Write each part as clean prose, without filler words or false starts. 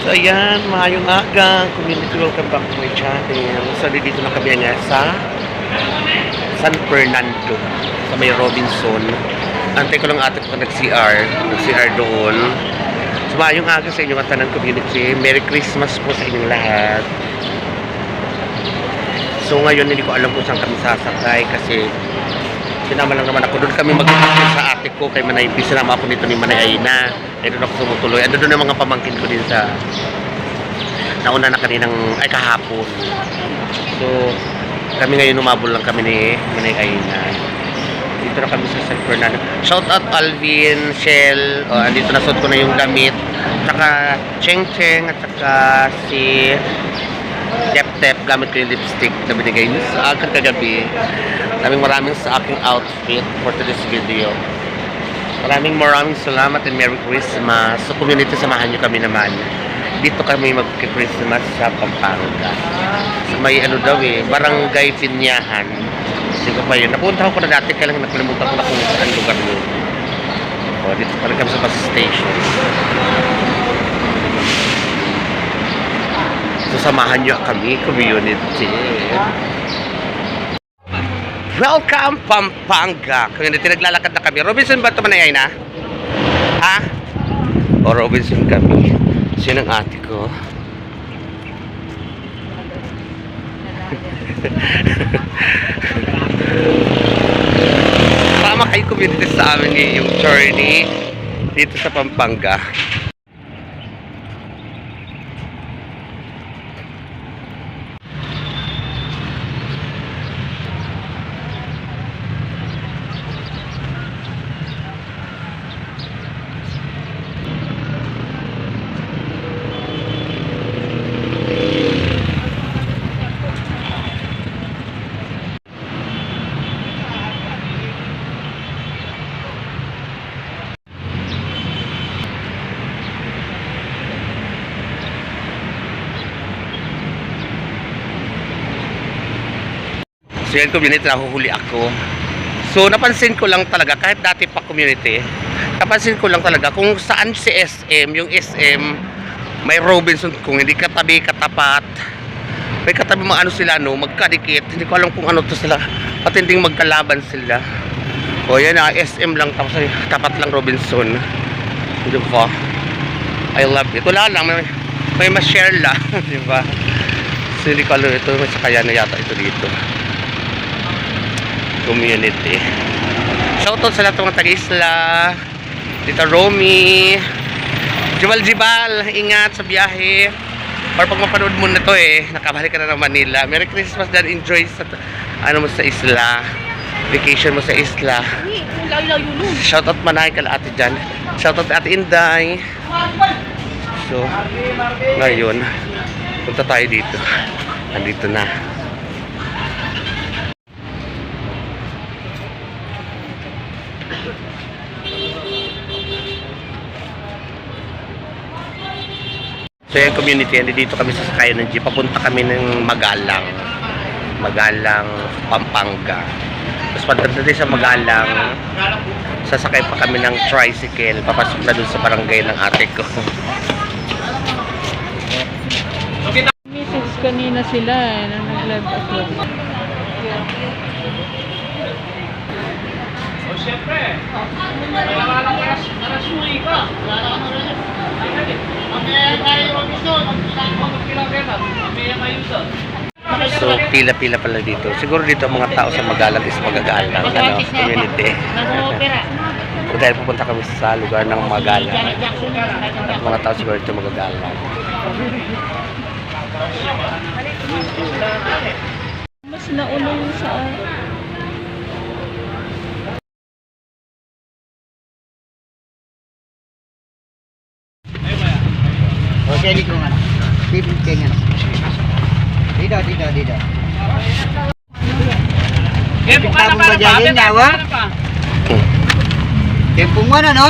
So ayan, maayong aga, community, welcome back to my channel. So dito na kami nga sa San Fernando, sa may Robinson. Antay ko lang ate ko nag-CR doon. So maayong aga sa inyong tanang community. Merry Christmas po sa inyong lahat. So ngayon hindi ko alam kung saan kami sasakay kasi sinama lang naman ako. Doon kami mag-uusap sa ate ko kay Manay P. Sinama ako dito ni Manay Aina. Eh doon ako sumutuloy. Doon yung mga pamangkin ko din sa nauna na kaninang kahapon. So kami ngayon umabol lang kami ni Manay Aina. Dito na kami sa San Fernando. Shout out Alvin, Shell. Andito na suot ko na yung gamit. Tsaka Cheng Cheng at saka si Tep gamit ko yung lipstick na binigay niyo sa akin kagabi. Maraming sa aking outfit for today's video. Maraming salamat and Merry Christmas. So community, samahan nyo kami naman. Dito kami mag-Christmas sa Pampanga. So may Barangay Pinyahan. Hindi ko pa yun. Napunta ko na dati, kaya lang nakalimutan ko na kung saan lugar yun. Dito pa rin kami sa bus station. So samahan nyo kami, community. Welcome Pampanga. Community, naglalakad na kami. Robinson ba ito Manay Aina? Ha? O Robinson kami. Sino ang ate ko? Tama kayo community sa amin yung journey dito sa Pampanga. So yan community, nahuhuli ako. So napansin ko lang talaga, kahit dati pa community, napansin ko lang talaga kung saan si SM, yung SM, may Robinson, kung hindi katabi, katapat, may katabi mga sila, magkadikit. Hindi ko alam kung ano to sila, patinding magkalaban sila. O yan SM lang, tapos tapat lang Robinson. Diba? I love it. Wala lang, may ma-share lang. Diba? So hindi ko alam ito, may sakaya na yata ito dito. Community. Shoutout sa lahat ng mga taga-isla. Dito Romy, Jibal, ingat sa biyahe. Or pag mapanood mo na to nakabalik ka na ng Manila. Merry Christmas dan, enjoy sa mo sa isla. Vacation mo sa isla. Shoutout Manay kala ate dyan. Shoutout ate Inday. So ngayon punta tayo dito. Andito na. So yung community, dito kami sasakayan ng jeep. Papunta kami ng Magalang, Pampanga. Tapos pagdating sa Magalang, sasakay pa kami ng tricycle. Papasok na dun sa barangay ng ate ko. Message kanina sila na nag-live upload. O siyempre, kailangan lang para suwi ka. So pila-pila pala dito. Siguro dito ang mga tao sa Magalang is magagalang, community. So dahil pupunta kami sa lugar ng Magalang, at mga tao siguro dito magagalang. Mas nauna yung sa Okay, dito nga. Dito nga. Dito. Tempo ka na para pa. Tempo mo na, no?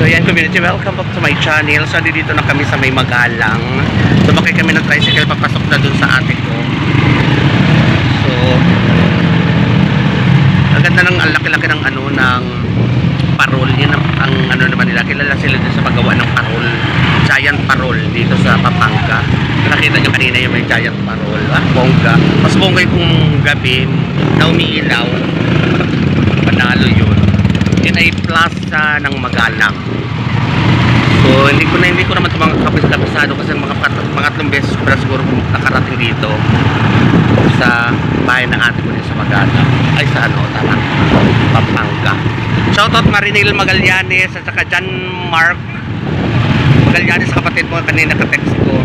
So yan community, welcome back to my channel. So dito na kami sa may Magalang. Sumakay kami ng tricycle papasok na dun sa ate ko. So ang ganda ng ang laki-laki ng ano ng parol. Yun ang ano naman nila. Kilala sila dun sa paggawa ng parol. Giant parol dito sa Pampanga. Nakita nyo kanina yung may giant parol. Ah, bongga. Mas bongga yung gabi na umiilaw. Panalo yun. Yun ay plaza ng Magalang. So hindi ko naman ito mga kabisado kasi mga 3 beses para siguro nakarating dito sa bahay ng ate ko din sa Magalang. Ay sa ano, tama, Pampanga. Shoutout Marinil Magallanes at saka John Mark Magallanes, kapatid mo kanina ka-text ko.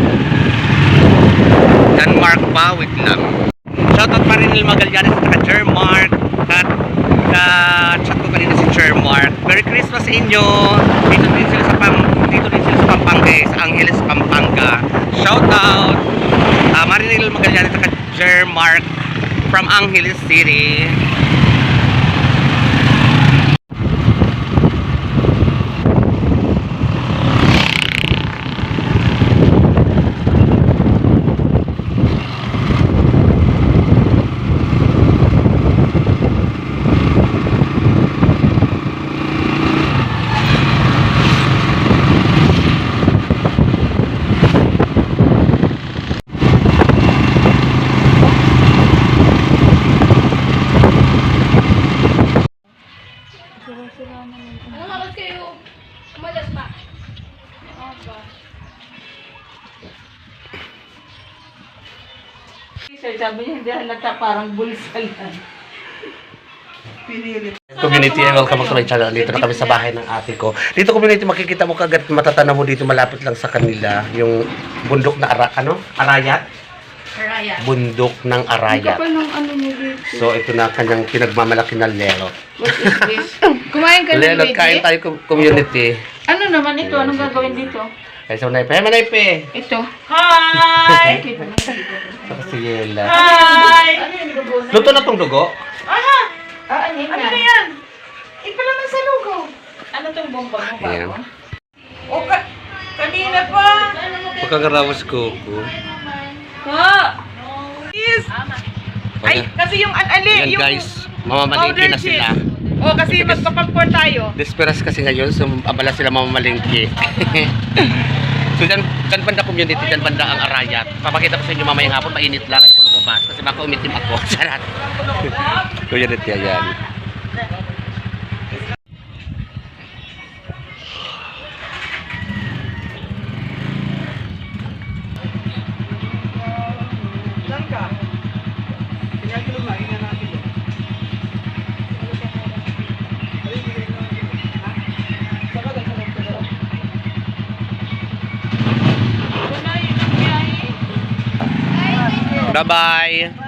John Mark pa, wait lang. Shoutout Marinil Magallanes at saka John Mark at chat ko kanina si John Mark. Merry Christmas sa inyo. Dito din sila sa Pampanga, sa Angeles, Pampanga. Shoutout Marinil Magallanes at saka John Mark from Angeles City. Ano bakit kayo umalas pa? Sir, sabi niya, hindi halata parang bulsa lang. Community, welcome back to my channel. Dito na kami sa bahay ng ate ko. Dito community, makikita mo kagad, matatanaw mo dito malapit lang sa kanila yung bundok na Arayat. Arayat. Bundok ng Arayat. Kapal ng ano niya dito. So ito na kanyang pinagmamalaki na lelot. What is this? Kumain ka ng Lelot, kain tayo community. Ano naman ito? Anong gagawin dito? Ay, so Naipe. Hey, Manaype! Ito. Hi! Saka si Yela. Hi! Luto na tong dugo? Ano yan? Ito naman sa lugo. Ano tong bomba mo ba? Ayan. O, kanina pa. Pagkagarawas ko. Ha? Yes. Ay, kasi yung Ayan guys, mamamalingki na sila. O, kasi magpapampor tayo. Desperas kasi ngayon, so abala sila mamamalingki. So dyan banda community, dyan banda ang Arayat. Papakita ko sa inyo mamayang hapon, mainit lang, ayaw ko lumabas kasi baka umitim ako. Sarat. Community, ayan. Bye-bye.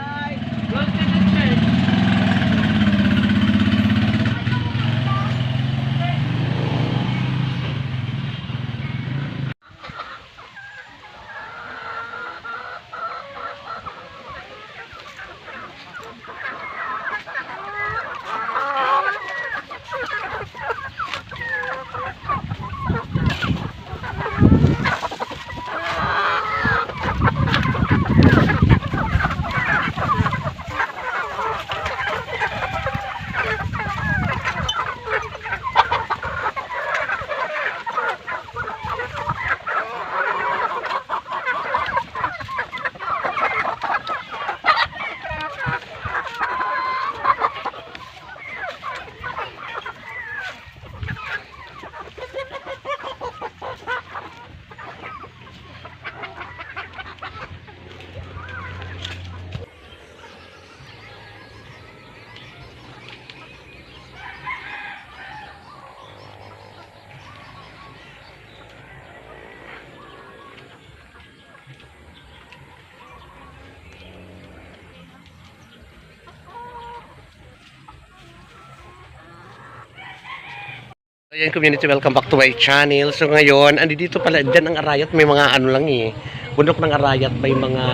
Ayan community, welcome back to my channel. So ngayon, andito pala, dyan ang Arayat, may mga ano lang eh. Bundok ng Arayat, may mga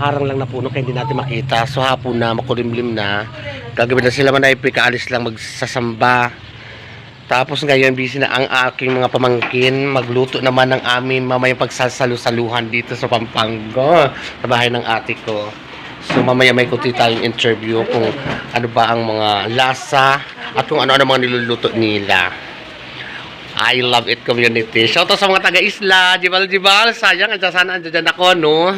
harang lang na puno kaya hindi natin makita. So hapon na, makulimlim na. Gagawin na sila Manaype, kaalis lang magsasamba. Tapos ngayon, busy na ang aking mga pamangkin. Magluto naman ng amin mamaya pagsasalu-saluhan dito sa Pampanga, sa bahay ng ate ko. So mamaya may kunti tayong interview kung ano ba ang mga lasa at kung ano-ano mga niluluto nila. I love it community. Shoutout sa mga taga-isla. Jibal. Sayang, sana andyan ako, no?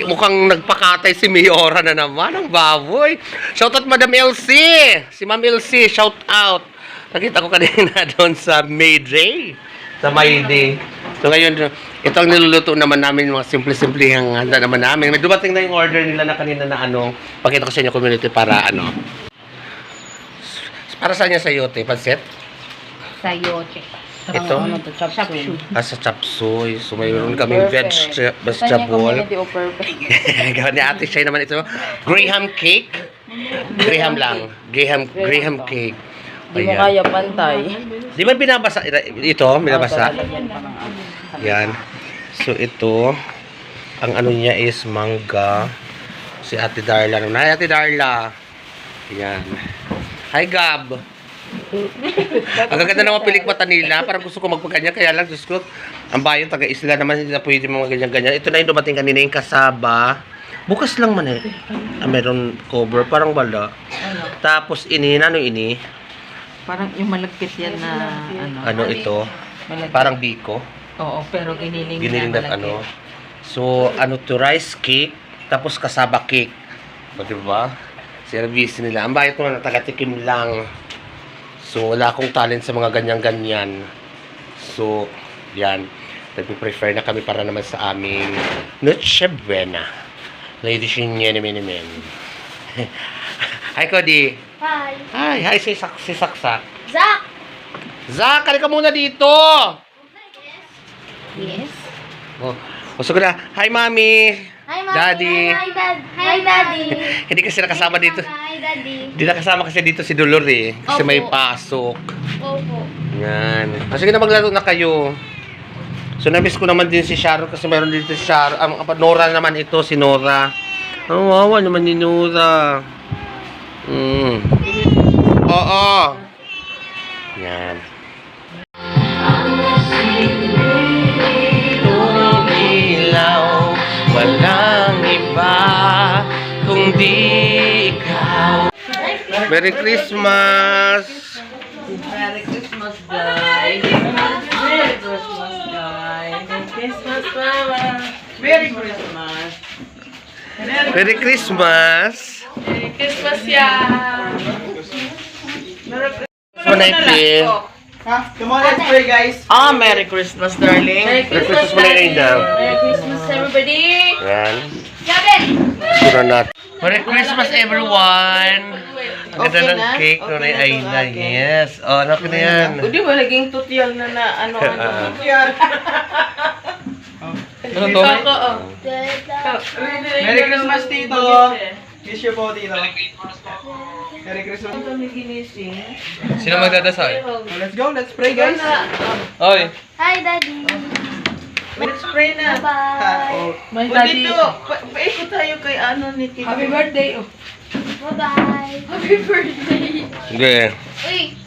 Mukhang nagpakatay si Mayora na naman. Ang baboy. Shoutout Madam Elsie. Si Ma'am Elsie, shoutout. Nakita ko kanina doon sa Mayday. Sa Mayday. So ngayon, ito ang niluluto naman namin, mga simple-simple ang handa naman namin. May dumating na yung order nila na kanina na ano. Pakita ko sa inyo community para ano. Para saan niya sa yote? Pansit? Sayote. Ito? Chapsu. Sa chapsuy. So mayroon kaming vegetable. Gawin ni ate siya naman ito. Graham cake. Graham lang. Graham cake. Di mo kaya pantay. Di ba binabasa ito? Binabasa? Yan. So ito, ang ano niya is mangga. Si Ate Darla. Hi Ate Darla. Yan. Hi Gab. Ang gaganda ng mga pilikmata nila. Parang gusto ko magpaganyan. Kaya lang, Diyos ko, ang bayan, taga-isla naman, hindi na pwede mga ganyan-ganyan. Ito na yung dumating kanina yung kasaba. Bukas lang man eh. Meron cover. Parang wala. Tapos ini, ano ini? Parang yung malagkit yan na ano. Ano ito? Malagkit. Parang biko. Oo, pero giniling Giniling na ano. So, ano to, rice cake, tapos kasaba cake. O, diba? Service nila. Ang bayad ko na taga-tikim lang. So, wala akong talent sa mga ganyan-ganyan. So, yan. Nagpe-prefer na kami para naman sa aming Noche Buena. Ladies and gentlemen. Hi, Cody. Hi. Hi, si Saksak. Zach. Zach, halika muna dito. Yes. Oh, gusto ko na. Hi, Mami. Hi, Mommy. Daddy. Hi, Dad. Hi, Daddy. Hindi kasi nakasama dito. Hi, Daddy. Hindi nakasama kasi dito si Dolor eh. Kasi Opo. may pasok. Opo. Yan. Sige na, maglaro na kayo. So, na-miss ko naman din si Sharon kasi meron dito si Sharon. Nora naman ito, si Nora. Oh, wawa naman ni Nora. Oo. Yan. Ilaw, walang iba kundi ikaw. Merry Christmas! Merry Christmas, guys. Merry Christmas, guys. Merry Christmas, Mama. Merry Christmas. Merry Christmas! Merry Christmas, yeah. Merry Christmas. Manaypin. Ha? Come on, let's pray, guys. Merry Christmas, darling. Merry Merry Christmas Manay daw. Merry Christmas, everybody. Yan. Gabin. Sura natin. Merry Christmas everyone! Ang ganda ng cake ko na ay na. Yes. Oh, anak ko na yan. Hindi ba naging tutyal na ano. Yan. Ano to? Merry Christmas, Tito. Kiss you po, Tito. Merry Christmas. Sino magdadasal? Let's go, let's pray, guys. Oy! Hi, Daddy. Let's pray na. Bye. My daddy. Paikot tayo kay ano ni Tito. Happy birthday. Bye-bye. Happy birthday. Hindi. Uy.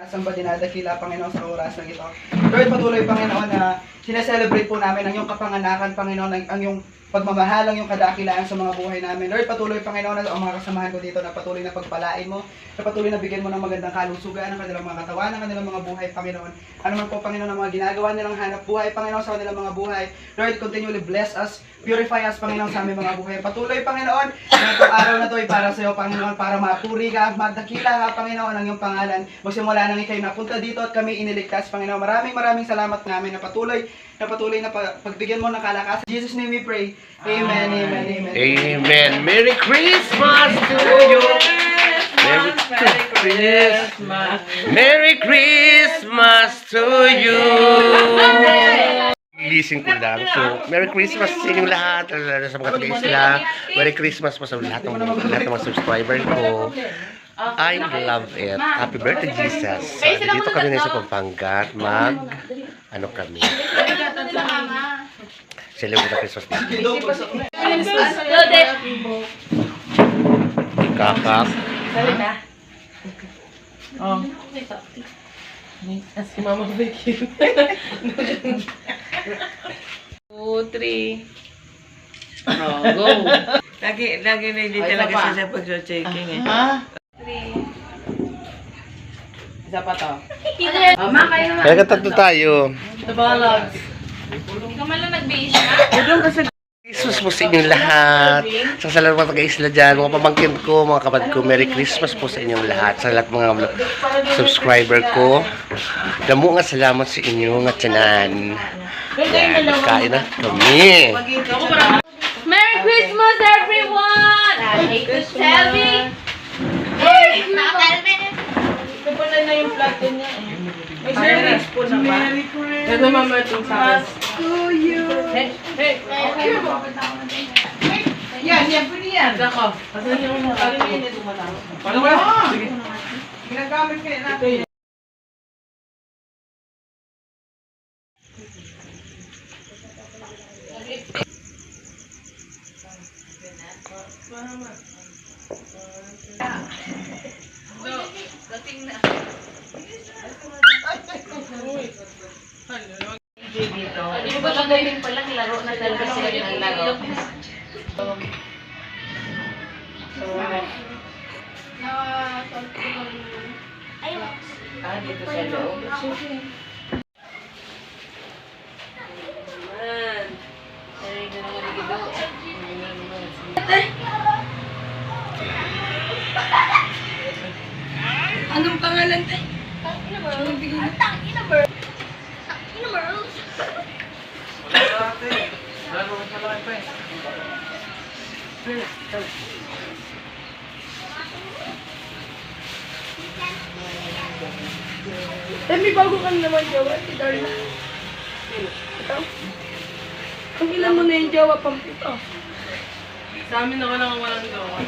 Samba dinadakila, Panginoon, sa oras ng ito. Lord, patuloy, Panginoon, na sineselebrate po namin ang iyong kapanganakan, Panginoon, ang iyong pagmamahal, ang iyong kadakilaan sa mga buhay namin. Lord, patuloy, Panginoon, ang mga kasamahan ko dito na patuloy na pagpalain mo, na patuloy na bigyan mo ng magandang kalusugan ang kanilang mga katawan, ang kanilang mga buhay, Panginoon. Ano man po, Panginoon, ang mga ginagawa nilang hanap buhay, Panginoon, sa kanilang mga buhay. Lord, continually bless us, purify us, Panginoon, sa aming mga buhay. Patuloy, Panginoon, na itong araw na ito ay para sa iyo, Panginoon, para mapuri ka, magdakila ka, Panginoon, ang iyong pangalan. Magsimula nang ikay napunta dito at kami iniligtas, Panginoon. Maraming salamat namin na patuloy na pagbigyan mo ng kalakasan. In Jesus' name we pray. Amen, amen, amen. Amen. Merry Christmas to you. Merry Christmas. Merry Christmas to you. Gigising ko lang. So, Merry Christmas sa inyong lahat. Lalo sa mga taga-isla. Merry Christmas po sa lahat ng mga subscriber ko. I love it. Happy birthday, Jesus. Dito kami na sa Pampanga. Ano kami? Celebrate Christmas. Kakak. Si Mama Vicky. 2, 3. Oh, go. Lagi na hindi Ay, talaga isa pa. siya sa pag-checking eh. Ha? 3. Isa pa to. Ma, kayo naman. Kaya tatlo tayo. Ito ba, Logs? Kaman lang nag-base na. Doon kasi. Christmas po sa inyong lahat. Sa lahat mga taga-isla dyan, mga pamangkin ko, mga kapatid ko, Merry Christmas po sa inyong lahat. Sa lahat mga subscriber ko. Damo nga salamat sa inyo nga tiyanan. Yan, kain na kami. Merry Christmas, everyone! I hate to tell me. Hey! Ito pala na yung plug din niya eh. May service po naman. Ito mama itong sa akin. Hey! Hey! Yan, pwede yan. Ako. Asan yung mga kalimutin? Paano ba? Sige. Ginagamit kayo natin. Ano ba lang gawin palang laro na talaga sila yung laro? Dito sa loob. Anong pangalan tayo? May bago ka naman, Jawa, si Darla. Ito. Ang ilan mo na yung Jawa, pampito. Sa amin ako lang ang walang gawa.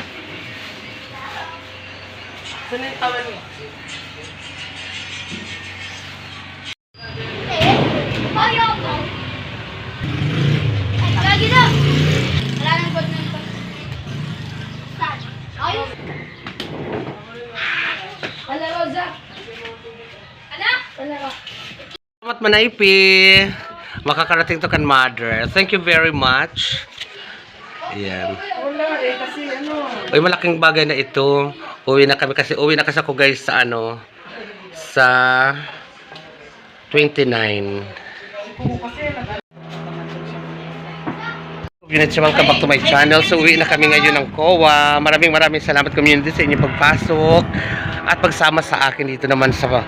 Saan yung tawa niya? Ayaw ko! Ay, lagi na! Wala nang god ng pag... Saan? Ayaw! Ala, Rosa. Anak! Ala ka. Salamat Manaypi. Makakarating to kan mother. Thank you very much. Ayan. Wala eh, kasi ano. Uy, malaking bagay na ito. Uwi na kasi ako guys sa sa 29. Unit siya mga back to my channel. So uwi na kami ngayon ng COA. Maraming salamat community sa inyong pagpasok at pagsama sa akin dito naman sa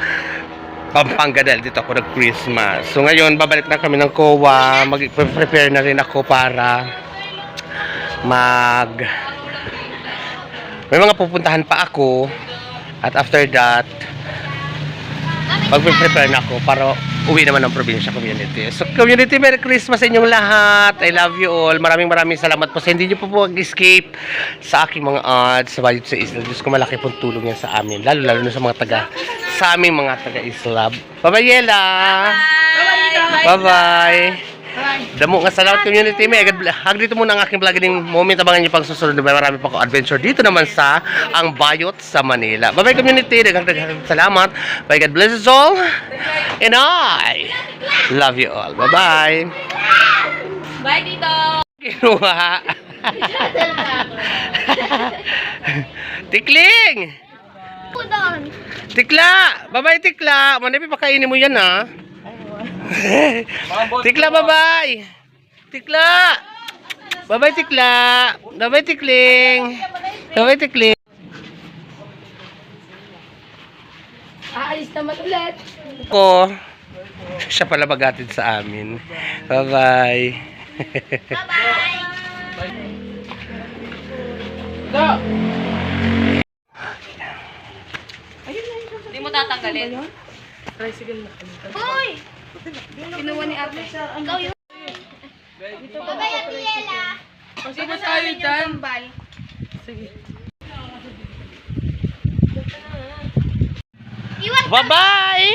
Pampanga dahil dito ako nag-Christmas. So ngayon babalik na kami ng COA. Mag-prepare na rin ako para may mga pupuntahan pa ako at after that mag-prepare na ako para uwi naman ng probinsya community. So community, Merry Christmas sa inyong lahat. I love you all. Maraming salamat po sa hindi nyo po mag-escape sa aking mga ads sa Bayot sa Isla. Diyos ko, malaki pong tulong yan sa amin. Lalo na sa mga sa aming mga taga-Isla. Bye-bye, Yela! Bye-bye! Damo nga salamat community. May hag dito muna ang aking vlogging moment. Abangan nyo pang susunod. Marami pa ko adventure dito naman sa ang Bayot sa Manila. Bye-bye community. Daghang salamat. Bye, God bless us all. And I love you all. Bye-bye. Bye, Tito! Kinuha. Tikling! Pudon! Tikla! Bye-bye, Tikla. Manabi, pakainin mo yan, ha? Tikla, bye-bye! Tikla! Bye-bye, Tikla! Bye-bye, Tikling! Bye-bye, Tikling! Aalis naman ulit. Ko, siya pala magatid sa amin. Bye-bye! Go! Hindi mo tatanggalin. Tricycle na. Hoy! Kinuha ni Ate. Ikaw yun. Babay, Ate Yela. Sino tayo dyan? Sige. Iwan ka! Bye-bye!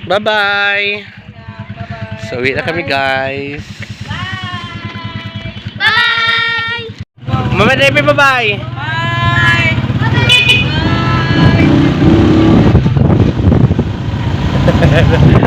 Bye-bye! So, uwi na kami guys. Bye! Mama Debbie, bye-bye. Bye!